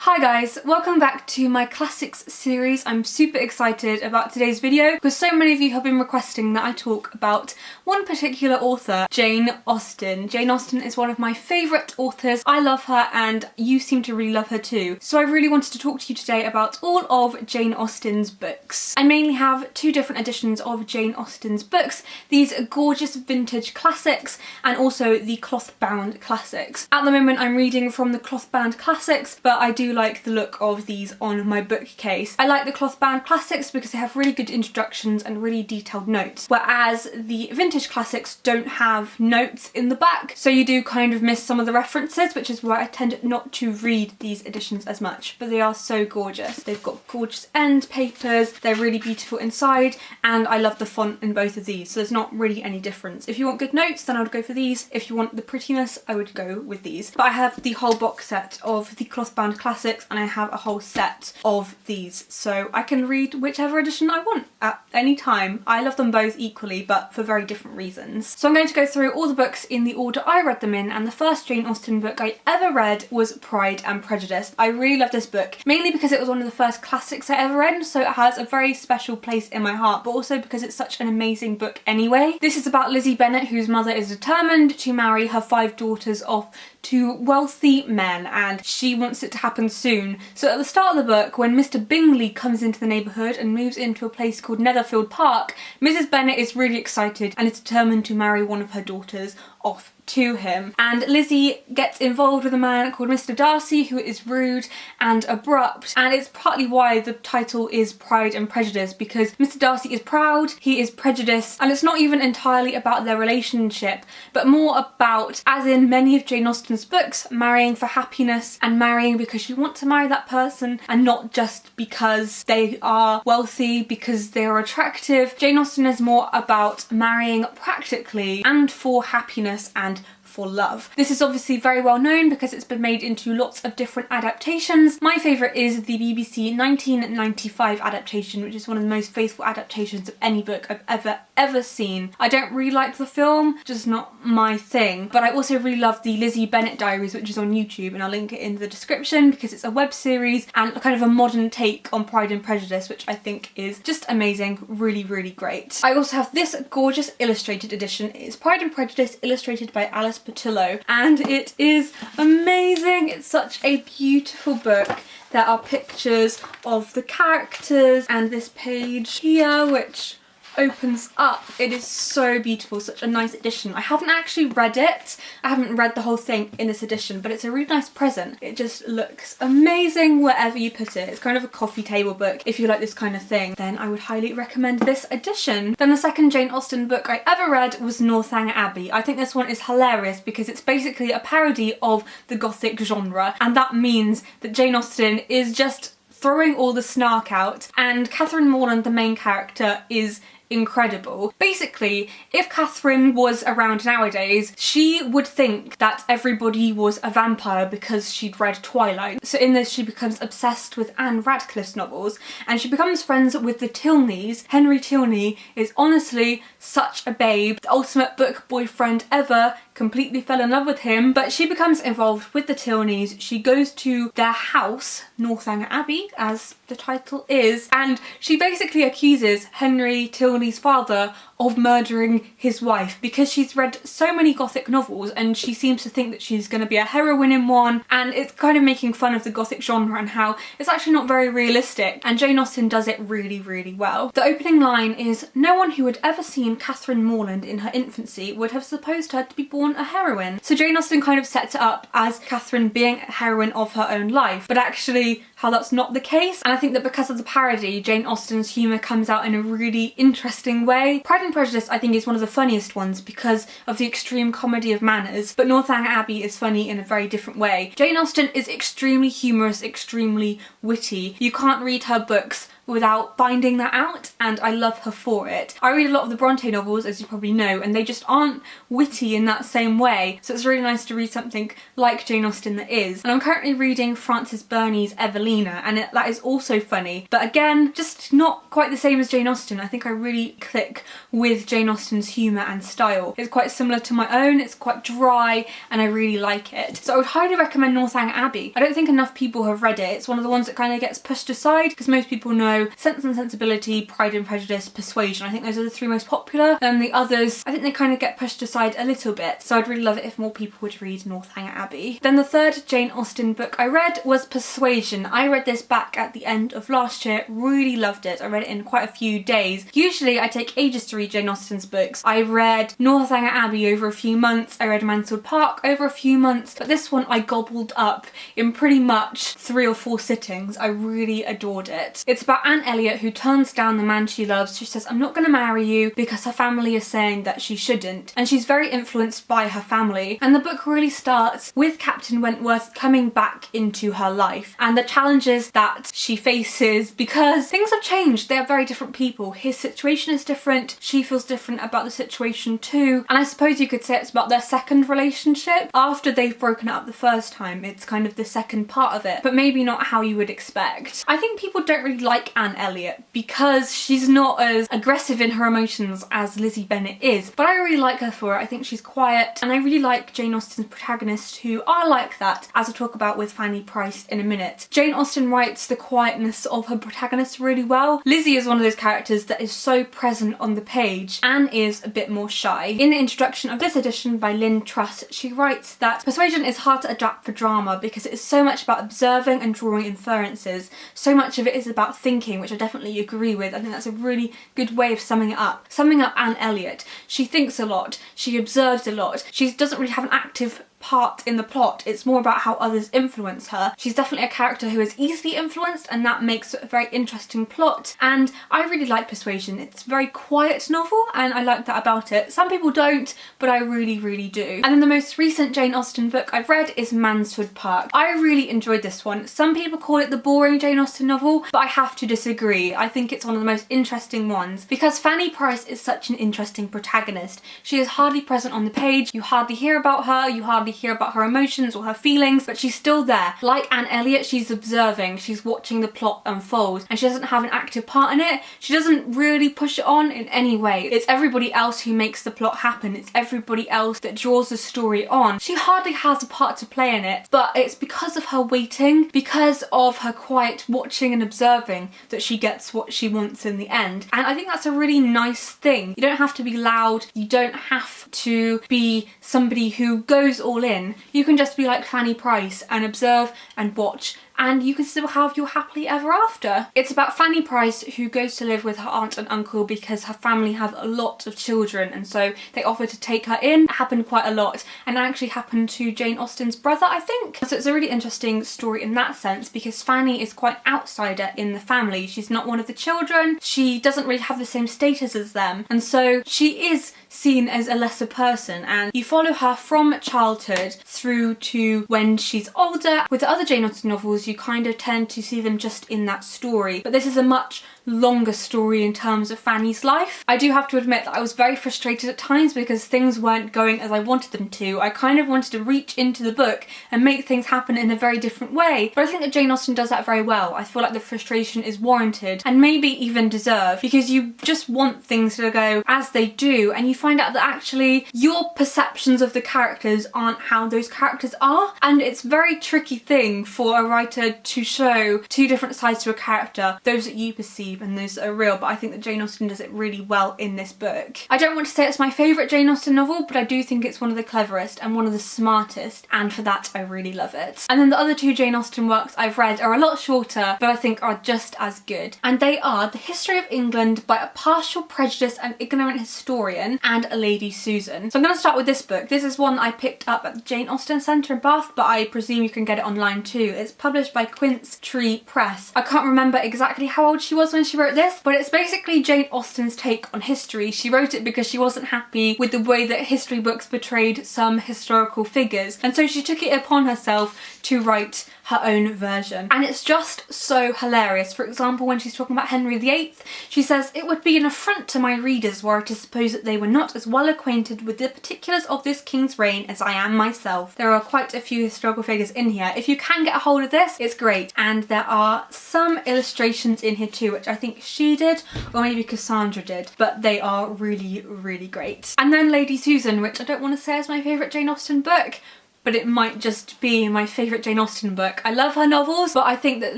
Hi guys, welcome back to my classics series. I'm super excited about today's video because so many of you have been requesting that I talk about one particular author, Jane Austen. Jane Austen is one of my favourite authors. I love her and you seem to really love her too. So I really wanted to talk to you today about all of Jane Austen's books. I mainly have two different editions of Jane Austen's books, these gorgeous vintage classics and also the cloth-bound classics. At the moment I'm reading from the cloth-bound classics, but I do like the look of these on my bookcase. I like the cloth-bound classics because they have really good introductions and really detailed notes, whereas the vintage classics don't have notes in the back, so you do kind of miss some of the references, which is why I tend not to read these editions as much, but they are so gorgeous. They've got gorgeous end papers, they're really beautiful inside, and I love the font in both of these, so there's not really any difference. If you want good notes, then I would go for these. If you want the prettiness, I would go with these. But I have the whole box set of the cloth-bound classics and I have a whole set of these, so I can read whichever edition I want at any time. I love them both equally, but for very different reasons. So I'm going to go through all the books in the order I read them in, and the first Jane Austen book I ever read was Pride and Prejudice. I really love this book, mainly because it was one of the first classics I ever read, so it has a very special place in my heart, but also because it's such an amazing book anyway. This is about Lizzie Bennet, whose mother is determined to marry her 5 daughters off to wealthy men, and she wants it to happen soon. So at the start of the book, when Mr. Bingley comes into the neighbourhood and moves into a place called Netherfield Park, Mrs. Bennet is really excited and is determined to marry one of her daughters off to him. And Lizzie gets involved with a man called Mr. Darcy, who is rude and abrupt, and it's partly why the title is Pride and Prejudice, because Mr. Darcy is proud, he is prejudiced, and it's not even entirely about their relationship, but more about, as in many of Jane Austen's books, marrying for happiness and marrying because you want to marry that person and not just because they are wealthy, because they are attractive. Jane Austen is more about marrying practically and for happiness and for love. This is obviously very well known because it's been made into lots of different adaptations. My favourite is the BBC 1995 adaptation, which is one of the most faithful adaptations of any book I've ever seen. I don't really like the film, just not my thing, but I also really love the Lizzie Bennet Diaries, which is on YouTube, and I'll link it in the description because it's a web series and kind of a modern take on Pride and Prejudice, which I think is just amazing, really, really great. I also have this gorgeous illustrated edition. It's Pride and Prejudice illustrated by Alice Patillo, and it is amazing. It's such a beautiful book. There are pictures of the characters and this page here which opens up. It is so beautiful, such a nice edition. I haven't actually read it. I haven't read the whole thing in this edition, but it's a really nice present. It just looks amazing wherever you put it. It's kind of a coffee table book. If you like this kind of thing, then I would highly recommend this edition. Then the second Jane Austen book I ever read was Northanger Abbey. I think this one is hilarious because it's basically a parody of the Gothic genre, and that means that Jane Austen is just throwing all the snark out, and Catherine Morland, the main character, is incredible. Basically, if Catherine was around nowadays, she would think that everybody was a vampire because she'd read Twilight. So in this, she becomes obsessed with Anne Radcliffe's novels, and she becomes friends with the Tilneys. Henry Tilney is honestly such a babe, the ultimate book boyfriend ever, completely fell in love with him, but she becomes involved with the Tilneys. She goes to their house, Northanger Abbey, as the title is, and she basically accuses Henry Tilney's father of murdering his wife because she's read so many Gothic novels and she seems to think that she's going to be a heroine in one, and it's kind of making fun of the Gothic genre and how it's actually not very realistic, and Jane Austen does it really, really well. The opening line is, "No one who had ever seen Catherine Morland in her infancy would have supposed her to be born a heroine." So Jane Austen kind of sets it up as Catherine being a heroine of her own life, but actually how that's not the case, and I think that because of the parody, Jane Austen's humour comes out in a really interesting way. Pride and Prejudice I think is one of the funniest ones because of the extreme comedy of manners, but Northanger Abbey is funny in a very different way. Jane Austen is extremely humorous, extremely witty. You can't read her books without finding that out, and I love her for it. I read a lot of the Bronte novels, as you probably know, and they just aren't witty in that same way, so it's really nice to read something like Jane Austen that is. And I'm currently reading Frances Burney's Evelina, and that is also funny, but again, just not quite the same as Jane Austen. I think I really click with Jane Austen's humour and style. It's quite similar to my own, it's quite dry, and I really like it. So I would highly recommend Northanger Abbey. I don't think enough people have read it. It's one of the ones that kind of gets pushed aside because most people know Sense and Sensibility, Pride and Prejudice, Persuasion. I think those are the three most popular, and the others, I think they kind of get pushed aside a little bit. So I'd really love it if more people would read Northanger Abbey. Then the third Jane Austen book I read was Persuasion. I read this back at the end of last year, really loved it. I read it in quite a few days. Usually I take ages to read Jane Austen's books. I read Northanger Abbey over a few months, I read Mansfield Park over a few months, but this one I gobbled up in pretty much 3 or 4 sittings. I really adored it. It's about Anne Elliot, who turns down the man she loves. She says, "I'm not going to marry you," because her family is saying that she shouldn't, and she's very influenced by her family. And the book really starts with Captain Wentworth coming back into her life and the challenges that she faces because things have changed. They are very different people. His situation is different, she feels different about the situation too, and I suppose you could say it's about their second relationship after they've broken up the first time. It's kind of the second part of it, but maybe not how you would expect. I think people don't really like Anne Elliot because she's not as aggressive in her emotions as Lizzie Bennet is, but I really like her for it. I think she's quiet, and I really like Jane Austen's protagonists who are like that, as I'll talk about with Fanny Price in a minute. Jane Austen writes the quietness of her protagonists really well. Lizzie is one of those characters that is so present on the page. Anne is a bit more shy. In the introduction of this edition by Lynn Truss, she writes that Persuasion is hard to adapt for drama because it is so much about observing and drawing inferences. So much of it is about thinking, which I definitely agree with. I think that's a really good way of summing it up. Summing up Anne Elliot. She thinks a lot, she observes a lot, she doesn't really have an active part in the plot. It's more about how others influence her. She's definitely a character who is easily influenced, and that makes it a very interesting plot, and I really like Persuasion. It's a very quiet novel and I like that about it. Some people don't, but I really do. And then the most recent Jane Austen book I've read is Mansfield Park. I really enjoyed this one. Some people call it the boring Jane Austen novel, but I have to disagree. I think it's one of the most interesting ones because Fanny Price is such an interesting protagonist. She is hardly present on the page, you hardly hear about her, you hardly hear about her emotions or her feelings, but she's still there. Like Anne Elliot, she's observing, she's watching the plot unfold, and she doesn't have an active part in it. She doesn't really push it on in any way. It's everybody else who makes the plot happen. It's everybody else that draws the story on. She hardly has a part to play in it, but it's because of her waiting, because of her quiet watching and observing, that she gets what she wants in the end. And I think that's a really nice thing. You don't have to be loud, you don't have to be somebody who goes all in. You can just be like Fanny Price and observe and watch, and you can still have your happily ever after. It's about Fanny Price, who goes to live with her aunt and uncle because her family have a lot of children, and so they offer to take her in. It happened quite a lot, and it actually happened to Jane Austen's brother, I think. So it's a really interesting story in that sense because Fanny is quite an outsider in the family. She's not one of the children, she doesn't really have the same status as them, and so she is seen as a lesser person, and you follow her from childhood through to when she's older. With the other Jane Austen novels, you kind of tend to see them just in that story, but this is a much longer story in terms of Fanny's life. I do have to admit that I was very frustrated at times because things weren't going as I wanted them to. I kind of wanted to reach into the book and make things happen in a very different way, but I think that Jane Austen does that very well. I feel like the frustration is warranted and maybe even deserved because you just want things to go as they do, and you find out that actually your perceptions of the characters aren't how those characters are, and it's a very tricky thing for a writer to show two different sides to a character, those that you perceive and those that are real, but I think that Jane Austen does it really well in this book. I don't want to say it's my favourite Jane Austen novel, but I do think it's one of the cleverest and one of the smartest, and for that I really love it. And then the other two Jane Austen works I've read are a lot shorter, but I think are just as good, and they are The History of England by a partial, prejudiced and ignorant historian and a Lady Susan. So I'm going to start with this book. This is one I picked up at the Jane Austen Centre in Bath, but I presume you can get it online too. It's published published by Quince Tree Press. I can't remember exactly how old she was when she wrote this, but it's basically Jane Austen's take on history. She wrote it because she wasn't happy with the way that history books portrayed some historical figures, and so she took it upon herself to write her own version. And it's just so hilarious. For example, when she's talking about Henry VIII, she says, "It would be an affront to my readers were I to suppose that they were not as well acquainted with the particulars of this king's reign as I am myself." There are quite a few historical figures in here. If you can get a hold of this, it's great. And there are some illustrations in here too, which I think she did, or maybe Cassandra did, but they are really, really great. And then Lady Susan, which I don't want to say is my favourite Jane Austen book, but it might just be my favourite Jane Austen book. I love her novels, but I think that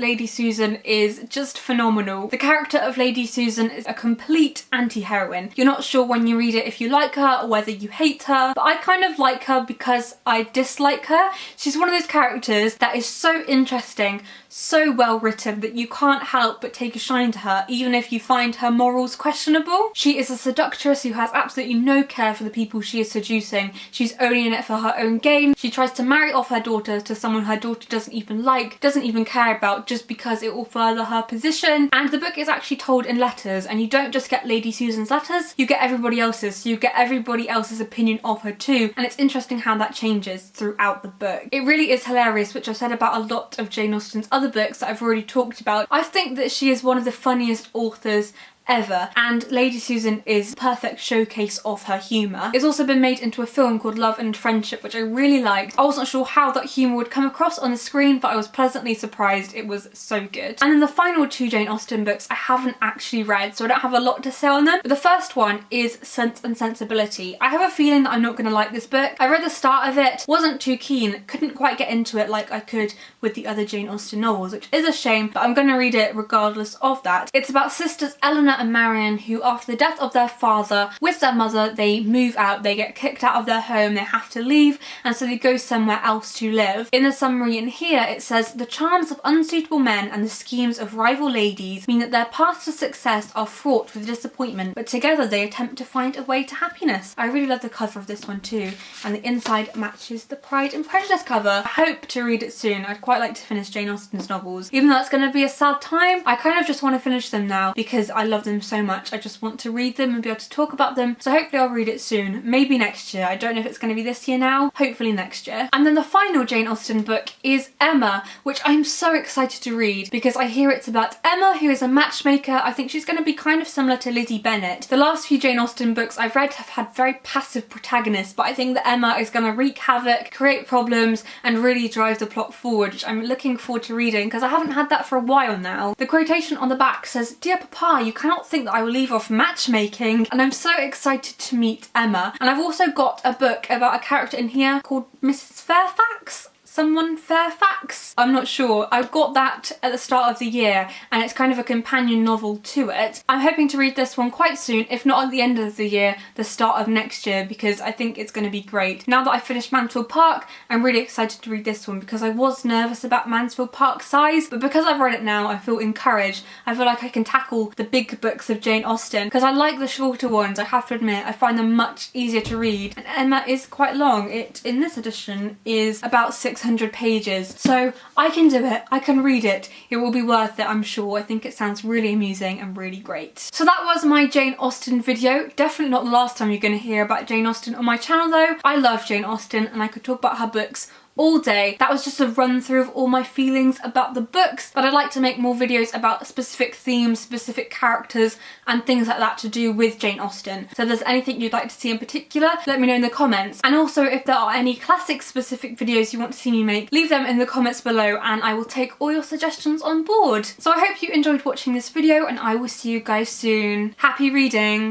Lady Susan is just phenomenal. The character of Lady Susan is a complete anti-heroine. You're not sure when you read it if you like her or whether you hate her, but I kind of like her because I dislike her. She's one of those characters that is so interesting, so well written, that you can't help but take a shine to her, even if you find her morals questionable. She is a seductress who has absolutely no care for the people she is seducing. She's only in it for her own gain. She tries to marry off her daughter to someone her daughter doesn't even like, doesn't even care about, just because it will further her position. And the book is actually told in letters, and you don't just get Lady Susan's letters, you get everybody else's. So you get everybody else's opinion of her too, and it's interesting how that changes throughout the book. It really is hilarious, which I've said about a lot of Jane Austen's other books that I've already talked about. I think that she is one of the funniest authors ever, and Lady Susan is a perfect showcase of her humour. It's also been made into a film called Love and Friendship, which I really liked. I wasn't sure how that humour would come across on the screen, but I was pleasantly surprised. It was so good. And then the final two Jane Austen books I haven't actually read, so I don't have a lot to say on them. But the first one is Sense and Sensibility. I have a feeling that I'm not going to like this book. I read the start of it, wasn't too keen, couldn't quite get into it like I could with the other Jane Austen novels, which is a shame, but I'm going to read it regardless of that. It's about sisters Eleanor and Marion, who after the death of their father with their mother, they move out, they get kicked out of their home, they have to leave, and so they go somewhere else to live. In the summary in here it says, "The charms of unsuitable men and the schemes of rival ladies mean that their paths to success are fraught with disappointment, but together they attempt to find a way to happiness." I really love the cover of this one too, and the inside matches the Pride and Prejudice cover. I hope to read it soon. I'd quite like to finish Jane Austen's novels. Even though it's going to be a sad time, I kind of just want to finish them now because I love them so much. I just want to read them and be able to talk about them. So hopefully I'll read it soon. Maybe next year. I don't know if it's going to be this year now. Hopefully next year. And then the final Jane Austen book is Emma, which I'm so excited to read because I hear it's about Emma, who is a matchmaker. I think she's going to be kind of similar to Lizzie Bennet. The last few Jane Austen books I've read have had very passive protagonists, but I think that Emma is going to wreak havoc, create problems, and really drive the plot forward, which I'm looking forward to reading because I haven't had that for a while now. The quotation on the back says, "Dear Papa, you cannot think that I will leave off matchmaking," and I'm so excited to meet Emma. And I've also got a book about a character in here called Mrs. Fairfax. Someone Fairfax? I'm not sure. I got that at the start of the year and it's kind of a companion novel to it. I'm hoping to read this one quite soon, if not at the end of the year, the start of next year, because I think it's going to be great. Now that I've finished Mansfield Park, I'm really excited to read this one because I was nervous about Mansfield Park's size, but because I've read it now, I feel encouraged. I feel like I can tackle the big books of Jane Austen because I like the shorter ones. I have to admit, I find them much easier to read. And Emma is quite long. It, in this edition, is about 600 pages, so I can do it. I can read it. It will be worth it, I'm sure. I think it sounds really amusing and really great. So that was my Jane Austen video. Definitely not the last time you're going to hear about Jane Austen on my channel though. I love Jane Austen and I could talk about her books all day. That was just a run through of all my feelings about the books, but I'd like to make more videos about specific themes, specific characters and things like that to do with Jane Austen. So if there's anything you'd like to see in particular, let me know in the comments. And also if there are any classic specific videos you want to see me make, leave them in the comments below and I will take all your suggestions on board. So I hope you enjoyed watching this video and I will see you guys soon. Happy reading!